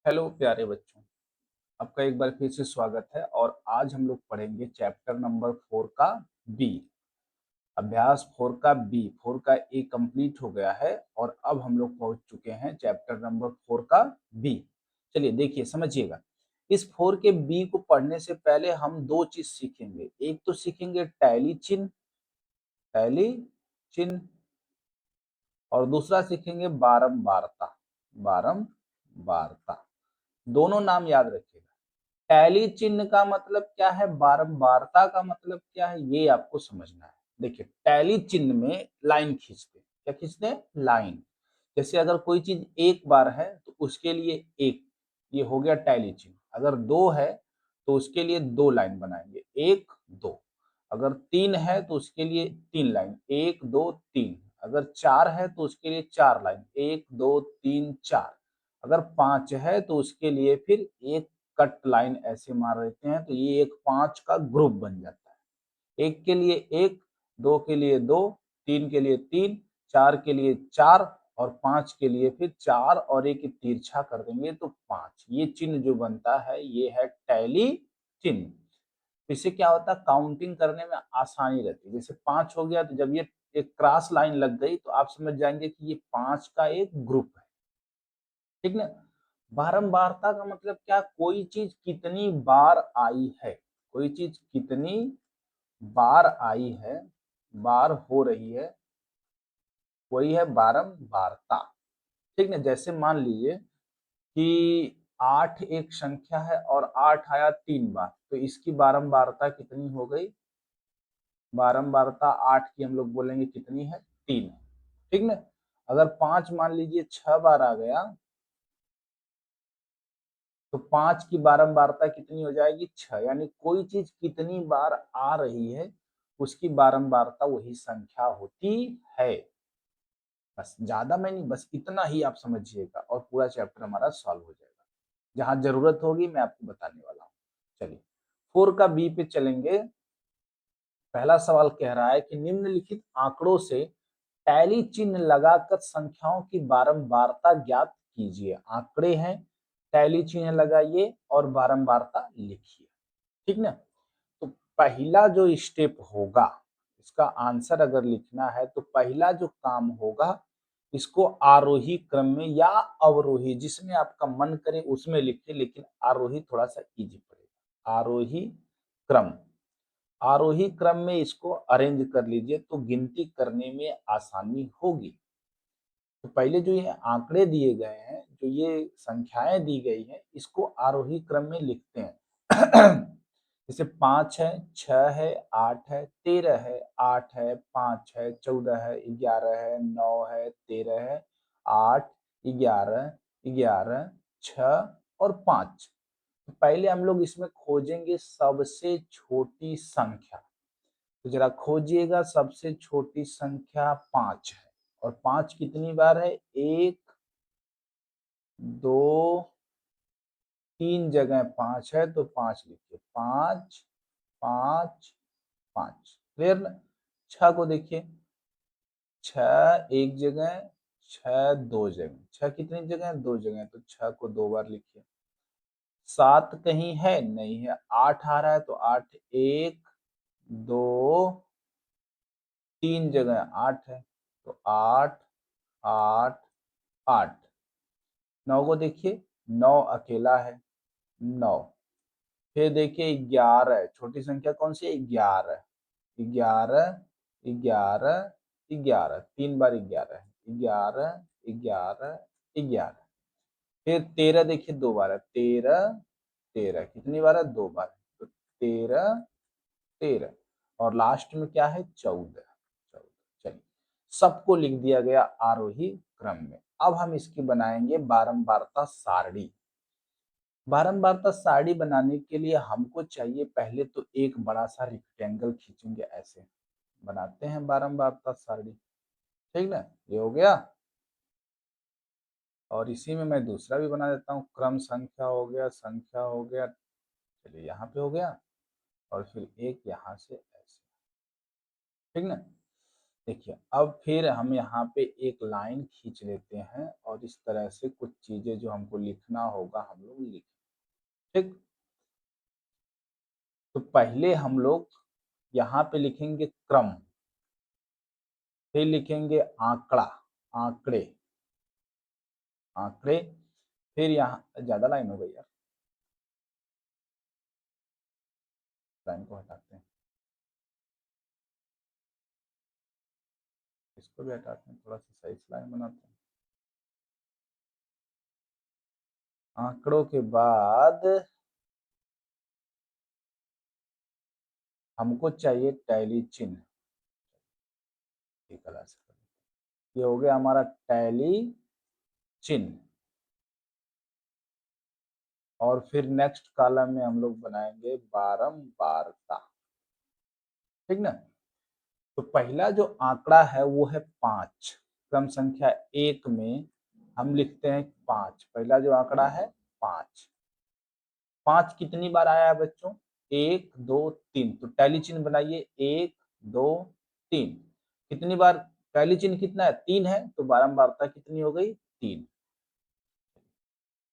Hello प्यारे बच्चों, आपका एक बार फिर से स्वागत है और आज हम लोग पढ़ेंगे चैप्टर नंबर 4 का बी। अभ्यास 4 का बी, 4 का ए कंप्लीट हो गया है और अब हम लोग पहुंच चुके हैं चैप्टर नंबर 4 का बी। चलिए देखिए समझिएगा। इस 4 के बी को पढ़ने से पहले हम दो चीज सीखेंगे। एक तो सीखेंगे टैली चिन्ह, टैली चिन्ह, और दूसरा सीखेंगे बारंबारता, बारंबारता। दोनों नाम याद रखिएगा। टैली चिन्ह का मतलब क्या है, बारंबारता का मतलब क्या है, ये आपको समझना है। देखिए टैली चिन्ह में लाइन खींचते हैं। क्या खींचते हैं? लाइन। जैसे अगर कोई चीज एक बार है तो उसके लिए एक, ये हो गया टैली चिन्ह। अगर दो है तो उसके लिए दो लाइन बनाएंगे, एक दो। अगर तीन है तो उसके लिए तीन लाइन, एक दो तीन। अगर चार है तो उसके लिए चार लाइन, एक दो तीन चार। अगर पांच है तो उसके लिए फिर एक कट लाइन ऐसे मार देते हैं, तो ये एक पांच का ग्रुप बन जाता है। एक के लिए एक, दो के लिए दो, तीन के लिए तीन, चार के लिए चार, और पांच के लिए फिर चार और एक तिरछा कर देंगे तो पांच। ये चिन्ह जो बनता है ये है टैली चिन्ह। इससे क्या होता है, काउंटिंग करने में आसानी रहती है। जैसे पांच हो गया तो जब ये एक क्रॉस लाइन लग गई तो आप समझ जाएंगे कि ये पांच का एक ग्रुप है। ठीक ना। बारंबारता का मतलब क्या, कोई चीज कितनी बार आई है, कोई चीज कितनी बार आई है, बार हो रही है, वही है बारंबारता। ठीक ना। जैसे मान लीजिए कि आठ एक संख्या है और आठ आया तीन बार, तो इसकी बारंबारता कितनी हो गई? बारंबारता आठ की हम लोग बोलेंगे कितनी है? तीन। ठीक ना। अगर पांच मान लीजिए छह बार आ गया तो पांच की बारंबारता कितनी हो जाएगी? छह। यानी कोई चीज कितनी बार आ रही है उसकी बारंबारता वही संख्या होती है। बस ज्यादा मैं नहीं, बस इतना ही आप समझिएगा और पूरा चैप्टर हमारा सॉल्व हो जाएगा। जहां जरूरत होगी मैं आपको बताने वाला हूँ। चलिए 4 का बी पे चलेंगे। पहला सवाल कह रहा है कि निम्नलिखित आंकड़ों से टैली चिन्ह लगाकर संख्याओं की बारंबारता ज्ञात कीजिए। आंकड़े हैं, टैली चिन्ह लगाइए और बारंबारता लिखिए। ठीक ना। तो पहला जो स्टेप होगा, इसका आंसर अगर लिखना है तो पहला जो काम होगा, इसको आरोही क्रम में या अवरोही, जिसमें आपका मन करे उसमें लिखिए, लेकिन आरोही थोड़ा सा इजी पड़ेगा। आरोही क्रम, आरोही क्रम में इसको अरेंज कर लीजिए तो गिनती करने में आसानी होगी। तो पहले जो ये आंकड़े दिए गए हैं, जो ये संख्याएं दी गई हैं, इसको आरोही क्रम में लिखते हैं। जैसे पांच है, छह है, आठ है, तेरह है, आठ है, पांच है, चौदह है, ग्यारह है, नौ है, तेरह है, आठ, ग्यारह, ग्यारह, छह और पांच। तो पहले हम लोग इसमें खोजेंगे सबसे छोटी संख्या। तो जरा खोजिएगा, सबसे छोटी संख्या पांच है। और पांच कितनी बार है? एक, दो, तीन जगह पांच है तो पांच लिखिए। पांच, पांच, पांच। क्लियर ना। छह को देखिए, छह एक जगह, छह दो जगह। छह कितनी जगह? दो जगह, तो छह को दो बार लिखिए। सात कहीं है? नहीं है। आठ आ रहा है तो आठ एक, दो, तीन जगह आठ है तो आठ, आठ, आठ। नौ को देखिए, नौ अकेला है, नौ। फिर देखिए ग्यारह, छोटी संख्या कौन सी है? ग्यारह, ग्यारह, ग्यारह, ग्यारह। तीन बार ग्यारह है, ग्यारह, ग्यारह, ग्यारह। फिर तेरह देखिए, दो बार है, तेरह, तेरह। कितनी बार है? दो बार। तो तेरह, तेरह। और लास्ट में क्या है? चौदह, चौदह। चलिए सबको लिख दिया गया आरोही क्रम में। अब हम इसकी बनाएंगे बारंबारता सारणी। बारंबारता सारणी बनाने के लिए हमको चाहिए, पहले तो एक बड़ा सा रेक्टेंगल खींचेंगे, ऐसे बनाते हैं बारंबारता सारणी। ठीक ना। ये हो गया। और इसी में मैं दूसरा भी बना देता हूँ, क्रम संख्या हो गया, संख्या हो गया। चलिए यहाँ पे हो गया, और फिर एक यहाँ से ऐसे। ठीक ना। देखिए अब फिर हम यहाँ पे एक लाइन खींच लेते हैं और इस तरह से कुछ चीजें जो हमको लिखना होगा हम लोग लिखें। ठीक, तो पहले हम लोग यहाँ पे लिखेंगे क्रम, फिर लिखेंगे आंकड़ा, आंकड़े, आंकड़े, फिर यहाँ ज्यादा लाइन हो गई यार, लाइन को हटाते हैं, इसको भी हटाते हैं, थोड़ा सा सही से लाइन बनाते हैं। आंकड़ों के बाद हमको चाहिए टैली चिन्ह, ये हो गया हमारा टैली चिन्ह। और फिर नेक्स्ट कॉलम में हम लोग बनाएंगे बारंबारता। ठीक ना, तो पहला जो आंकड़ा है वो है 5, क्रम संख्या 1 में हम लिखते हैं 5, पहला जो आंकड़ा है 5। 5 कितनी बार आया है बच्चों? 1 2 3, तो टैली चिन्ह बनाइए, 1 2 3। कितनी बार टैली चिन्ह कितना है? 3 है, तो बारंबारता कितनी हो गई? 3।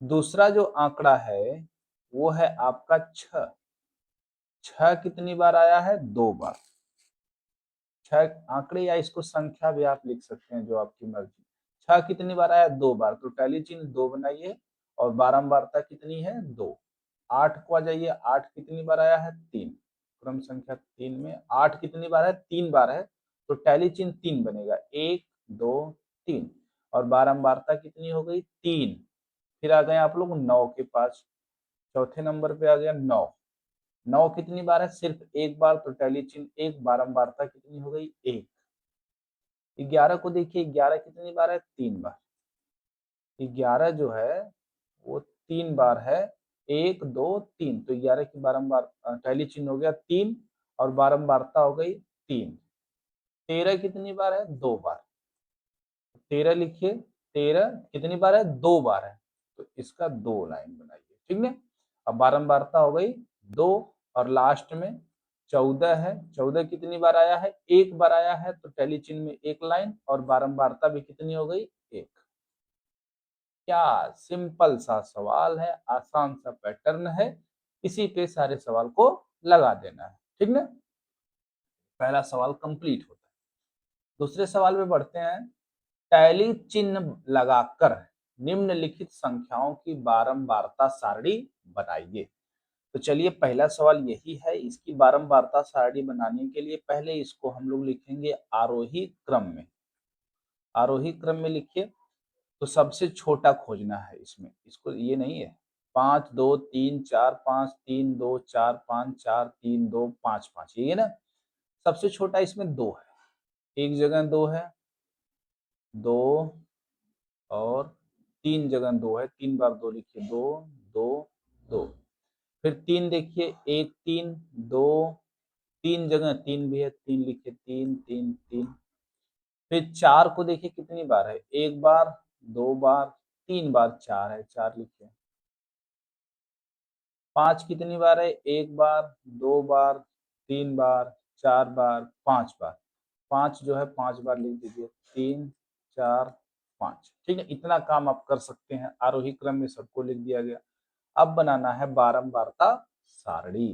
दूसरा जो आंकड़ा है वो है आपका 6। 6 कितनी बार आया है? 2 बार। 6 आंकड़े या इसको संख्या भी आप लिख सकते हैं, जो आपकी मर्जी। 6 कितनी बार आया? 2 बार, तो टैली चिन्ह 2 बनाइए और बारंबारता कितनी है? 2। 8 को आ जाइए, 8 कितनी बार आया है? 3। क्रम संख्या 3 में 8 कितनी बार है? 3 बार है, तो टैली चिन्ह 3 बनेगा, 1 2 3। और बारंबारता कितनी हो गई? 3। फिर आ गए आप लोग 9 के पास, चौथे नंबर पे आ गया 9। 9 कितनी बार है? सिर्फ एक बार, तो टैली चिन्ह 1, बारंबारता कितनी हो गई? 1। 11 को देखिए, 11 कितनी बार है? 3 बार। 11 जो है वो 3 बार है, 1 2 3, तो 11 की बारंबार टैली चिन्ह हो गया 3 और बारंबारता हो गई 3। 13 कितनी बार है? 2 बार। 13 लिखिए, 13 कितनी बार है? 2 बार है, तो इसका 2 लाइन बनाइए। ठीक है, अब बारंबारता हो गई 2। और लास्ट में 14 है, 14 कितनी बार आया है? 1 बार आया है, तो टैली चिन्ह में 1 लाइन और बारंबारता भी कितनी हो गई? 1। क्या सिंपल सा सवाल है, आसान सा पैटर्न है, इसी पे सारे सवाल को लगा देना है। ठीक ना, पहला सवाल कंप्लीट होता है। दूसरे सवाल में बढ़ते हैं। टैली चिन्ह लगाकर निम्नलिखित संख्याओं की बारंबारता सारणी बनाइए। तो चलिए पहला सवाल यही है, इसकी बारंबारता सारणी बनाने के लिए पहले इसको हम लोग लिखेंगे आरोही क्रम में। आरोही क्रम में लिखिए, तो सबसे छोटा खोजना है इसमें, इसको ये नहीं है 5 2 3 4 5 3 2 4 5 4 3 2 5 5, ये ना सबसे छोटा इसमें 2 है, एक जगह 2 है, 2 और 3 जगह 2 है, 3 बार 2 लिखिए, 2 2 2। फिर 3 देखिए, 1 3 2, 3 जगह 3 भी है, 3 लिखिए, 3 3 3। फिर 4 को देखिए कितनी बार है, 1 बार 2 बार 3 बार 4 है, 4 लिखिए। 5 कितनी बार है? 1 बार 2 बार 3 बार 4 बार 5 बार। 5 जो है 5 बार लिख दीजिए, 3 4 5। ठीक है, इतना काम आप कर सकते हैं, आरोही क्रम में सबको लिख दिया गया। अब बनाना है बारंबारता सारणी।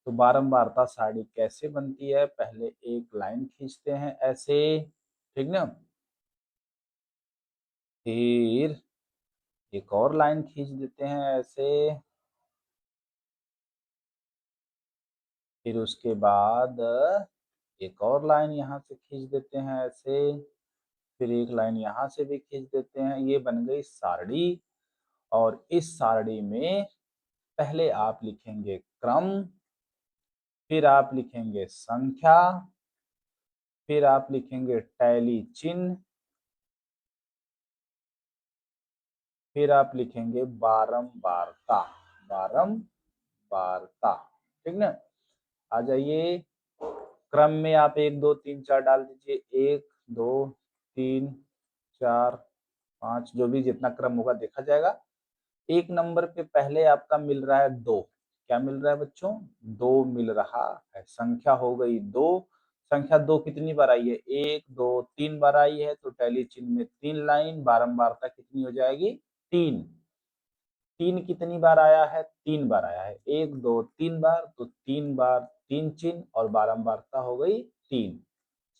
तो बारंबारता सारणी कैसे बनती है? पहले एक लाइन खींचते हैं ऐसे, ठीक ना, फिर एक और लाइन खींच देते हैं ऐसे, फिर उसके बाद एक और लाइन यहाँ से खींच देते हैं ऐसे, फिर एक लाइन यहाँ से भी खींच देते हैं, ये बन गई सारणी। और इस सारणी में पहले आप लिखेंगे क्रम, फिर आप लिखेंगे संख्या, फिर आप लिखेंगे टैली चिन्ह, फिर आप लिखेंगे बारंबारता, बारंबारता। ठीक ना, आ जाइए, क्रम में आप 1 2 3 4 डाल दीजिए, 1 2 3 4 5, जो भी जितना क्रम होगा देखा जाएगा। एक नंबर पे पहले आपका मिल रहा है 2, क्या मिल रहा है बच्चों? 2 मिल रहा है, संख्या हो गई 2, संख्या 2 कितनी बार आई है? 1 2 3 बार आई है, तो टैली चिन्ह में 3 लाइन, बारंबारता कितनी हो जाएगी? 3। 3 कितनी बार आया है? 3 बार आया है। 1 2 3 बार, तो 3 बार 3 चिन्ह और बारंबारता हो गई 3।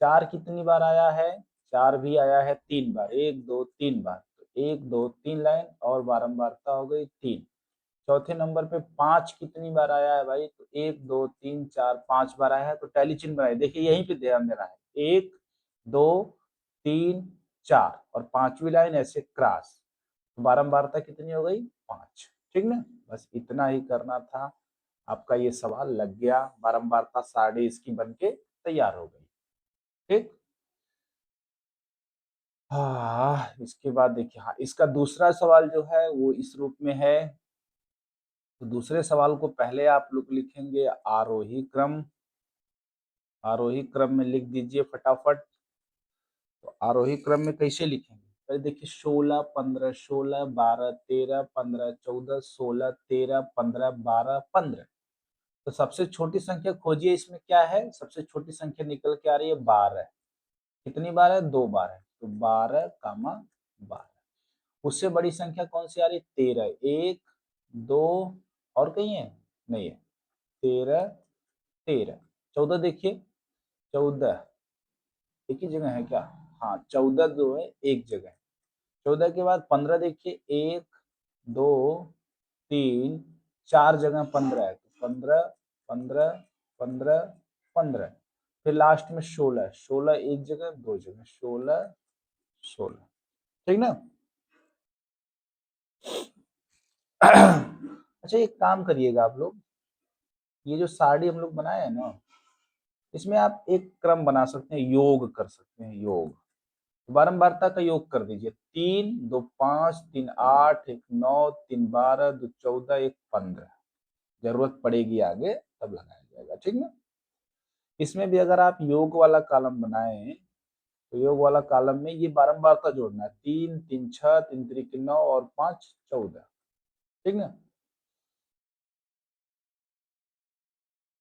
4 कितनी बार आया है? 4 भी आया है 3 बार, 1 2 3 बार, तो 1 2 3 लाइन और बारंबारता हो गई 3। चौथे नंबर पे 5 कितनी बार आया है भाई? तो 1 2 3 4 5 बार आया है, तो टैली चिन्ह बनाइए। देखिए यहीं पे ध्यान देना है, 1 2 3 4 और पांचवी लाइन ऐसे क्रॉस, बारंबारता कितनी हो गई? 5। ठीक ना? बस इतना ही करना था, आपका ये सवाल लग गया, बारंबारता सारणी इसकी बनके तैयार हो गई। ठीक। हाँ, इसके बाद देखिए, हाँ इसका दूसरा सवाल जो है वो इस रूप में है। तो दूसरे सवाल को पहले आप लोग लिखेंगे आरोही क्रम, आरोही क्रम में लिख दीजिए फटाफट। तो आरोही क्रम में कैसे लिखेंगे? पहले देखिए 16 15 16 12 13 15 14 16 13 15 12 15। तो सबसे छोटी संख्या खोजिए, इसमें क्या है? सबसे छोटी संख्या निकल के आ रही है 12। कितनी बार है? 2 बार है, तो 12 कामा 12। उससे बड़ी संख्या कौन सी आ रही है? 13। 1 2 और कहीं है? नहीं है। 13 13। 14 देखिए, 14 एक ही जगह है क्या? हाँ, 14 जो है एक जगह है। 14 के बाद 15 देखिए, 1 2 3 4 जगह 15 है, तो 15 15 15 15। फिर लास्ट में 16, 16 एक जगह दो जगह, 16 16। ठीक ना? अच्छा, एक काम करिएगा आप लोग, ये जो सारणी हम लोग बनाए हैं ना, इसमें आप एक क्रम बना सकते हैं, योग कर सकते हैं, योग। बारंबारता का योग कर दीजिए, 3 2 5 3 8 1 9 3 12 2 14 1 15। जरूरत पड़ेगी आगे तब लगाया जाएगा। ठीक ना? इसमें भी अगर आप योग वाला कॉलम बनाए, तो योग वाला कॉलम में ये बारंबारता जोड़ना है, 3 3 6 3 3 9 और 5 14। ठीक ना?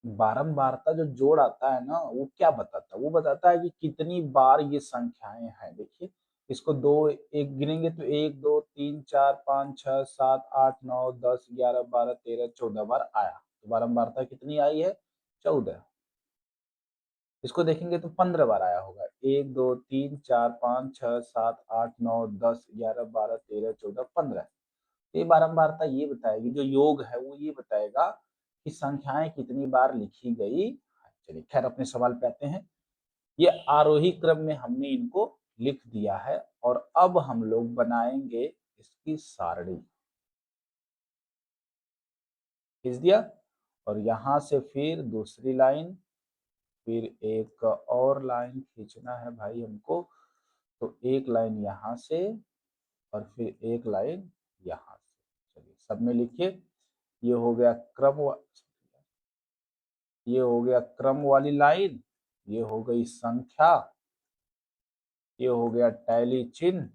बारंबारता जो जोड़ आता है ना, वो क्या बताता है? वो बताता है कि कितनी बार ये संख्याएं हैं। देखिए, इसको दो एक गिनेंगे तो 1 2 3 4 5 6 7 8 9 10 11 12 13 14 बार आया, तो बारंबारता कितनी आई है? 14। इसको देखेंगे तो 15 बार आया होगा, 1 2 3 4 5 6 7 8 9 10 11 12 13 14 15। ये बारंबारता ये बताएगी, जो योग है वो ये बताएगा कि संख्याएं कितनी बार लिखी गई। चलिए खैर, अपने सवाल पे आते हैं। ये आरोही क्रम में हमने इनको लिख दिया है, और अब हम लोग बनाएंगे इसकी सारणी। खींच दिया, और यहां से फिर दूसरी लाइन, फिर एक और लाइन खींचना है भाई हमको। तो एक लाइन यहां से और फिर एक लाइन यहां से। चलिए सब में लिखिए, ये हो गया ये हो गया क्रम वाली लाइन, ये हो गई संख्या, ये हो गया टैली चिन्ह,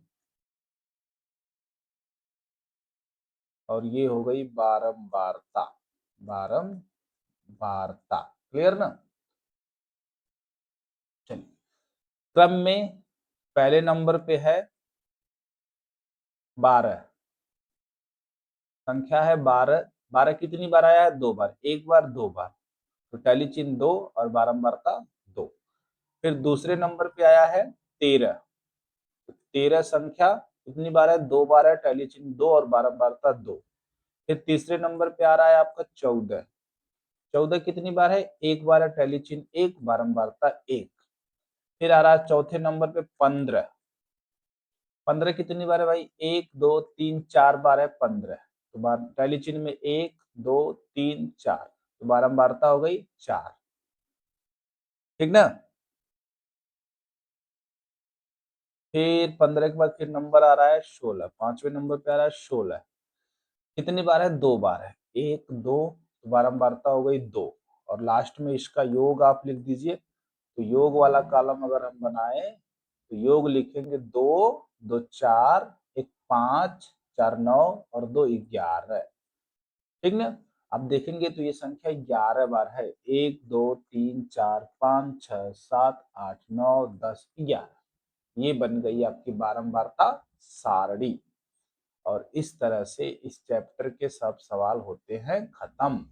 और ये हो गई बारंबारता। बारंबारता क्लियर ना? चलिए, क्रम में पहले नंबर पे है 12, संख्या है 12। 12 कितनी बार आया है? 2 बार, एक बार 2 बार, तो टैली चिन्ह 2 और बारंबारता 2। फिर दूसरे नंबर पे आया है 13। 13 संख्या कितनी बार है? 2 बार है, टैली चिन्ह 2 और बारंबारता 2। फिर तीसरे नंबर पे आ रहा है आपका 14। 14 कितनी बार है? एक बार है, टैली चिन्ह 1 बारंबारता 1। फिर आ रहा है चौथे नंबर पे 15। 15 कितनी बार है भाई? 1 2 3 4 बार है 15, तो बार टैली चिन्ह में 1 2 3 4, तो बारंबारता हो गई 4। ठीक ना? फिर 15 के बाद फिर नंबर आ रहा है 16, पांचवें नंबर पे आ रहा है 16। कितनी बार है? 2 बार है, 1 2, तो बारंबारता हो गई 2। और लास्ट में इसका योग आप लिख दीजिए। तो योग वाला कॉलम अगर हम बनाए, तो योग लिखेंगे 2 2 4 1 5 4 9 और 2 11। ठीक ना? आप देखेंगे तो ये संख्या 11 बार है। 1 2 3 4 5 6 7 8 9 10 11। ये बन गई आपकी बारंबारता सारणी। और इस तरह से इस चैप्टर के सब सवाल होते हैं खत्म।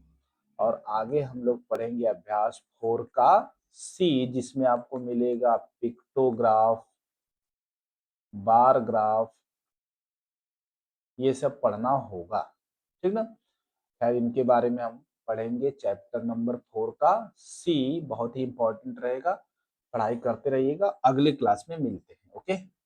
और आगे हम लोग पढ़ेंगे अभ्यास 4 का सी, जिसमें आपको मिलेगा पिक्टोग्राफ, बार ग्राफ, ये सब पढ़ना होगा। ठीक ना? खैर इनके बारे में हम पढ़ेंगे चैप्टर नंबर 4 का सी, बहुत ही इंपॉर्टेंट रहेगा। पढ़ाई करते रहिएगा। अगले क्लास में मिलते हैं। ओके।